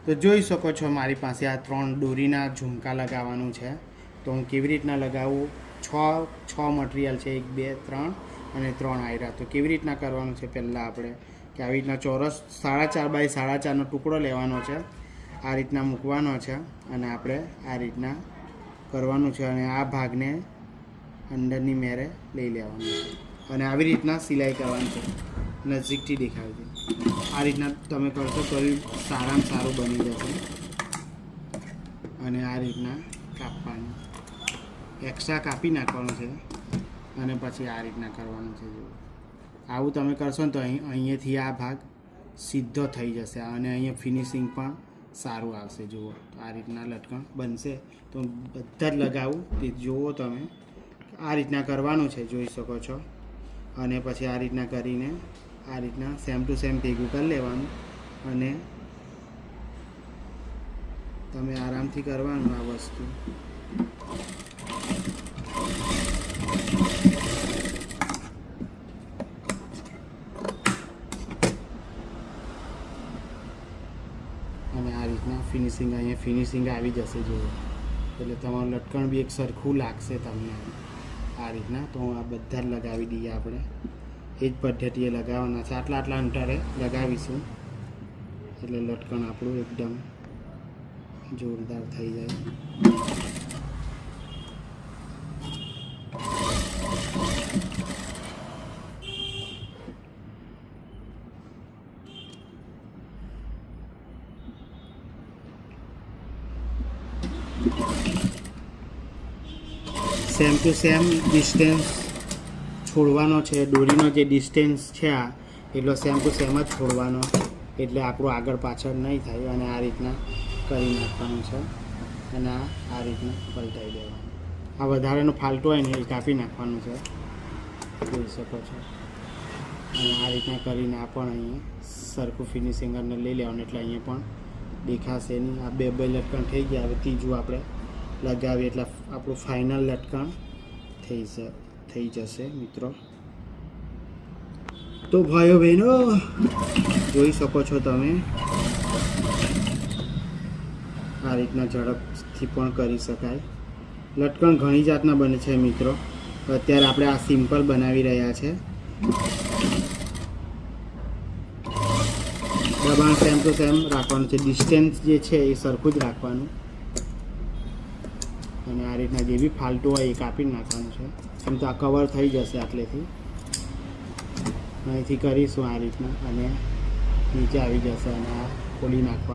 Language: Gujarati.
તો જોઈ શકો છો મારી પાસે આ 3 દોરીના ઝુમકા લગાવવાનું છે. તો હું કેવી રીતના લગાવું, છ મટીરિયલ છે, 1 2 3 અને 3 આયરા. તો કેવી રીતના કરવાનું છે, પહેલાં આપણે કે આવી રીતના ચોરસ 4.5 બાય 4.5નો ટુકડો લેવાનો છે, આ રીતના મૂકવાનો છે અને આપણે આ રીતના કરવાનું છે અને આ ભાગને અંદરની મેરે લઈ લેવાનું છે અને આવી રીતના સિલાઈ કરવાની છે, નજીકથી દેખાડજો. આ રીતના તમે કરશો તો સારામાં સારું બની જશે. અને આ રીતના કાપવાનું, એક્સ્ટ્રા કાપી નાખવાનું છે અને પછી આ રીતના કરવાનું છે. જુઓ, આવું તમે કરશો ને તો અહીંયાથી આ ભાગ સીધો થઈ જશે અને અહીંયા ફિનિશિંગ પણ સારું આવશે. જુઓ, તો આ રીતના લટકણ બનશે. તો બધા જ લગાવું તે જુઓ તમે, આ રીતના કરવાનું છે, જોઈ શકો છો. અને પછી આ રીતના કરીને આ રીતના સેમ ટુ સેમ ભેગું કરી લેવાનું અને તમે આરામથી કરવાનું આ વસ્તુ. અને આ રીતના ફિનિશિંગ, અહીંયા ફિનિશિંગ આવી જશે. જુઓ, એટલે તમારું લટકણ બી એક સરખું લાગશે તમને આ રીતના. તો આ બધા જ લગાવી દઈએ આપણે, એ જ પદ્ધતિએ લગાવવાના છે. આટલા અંતરે લગાવીશું એટલે લટકણ આપણું એકદમ જોરદાર થઈ જાય. સેમ ટુ સેમ ડિસ્ટન્સ છોડવાનો છે, દોરીનો જે ડિસ્ટન્સ છે આ એટલો સેમ ટુ સેમ જ છોડવાનો, એટલે આપણું આગળ પાછળ નહીં થાય. અને આ રીતના કરી નાખવાનું છે અને આ રીતના પલટાઈ દેવાનું. આ વધારેનો ફાલતું હોય ને એ કાપી નાખવાનું છે, જોઈ શકો છો. અને આ રીતના કરીને આ પણ અહીંયા સરખું ફિનિશિંગ અને લઈ લેવાનું, એટલે અહીંયા પણ દેખાશે નહીં. આ બે લટકણ થઈ ગયા. હવે ત્રીજું આપણે લગાવીએ એટલે આપણું ફાઇનલ લટકણ થઈ જશે મિત્રો. તો ભાઈઓ બહેનો જોઈ શકો છો તમે, આ રીતના ઝડપથી પણ કરી શકાય. લટકણ ઘણી જાતના બને છે મિત્રો. અત્યારે આપણે આ સિમ્પલ બનાવી રહ્યા છે. દબાણ સેમ ટુ સેમ રાખવાનું છે, ડિસ્ટન્સ જે છે એ સરખું જ રાખવાનું. અને આ રીતના જે બી ફાલતું હોય એ કાપી નાખવાનું છે. એમ તો આ કવર થઈ જશે આટલેથી. અહીંથી કરીશું આ રીતના અને નીચે આવી જશે અને આ ખોલી નાખવાનું.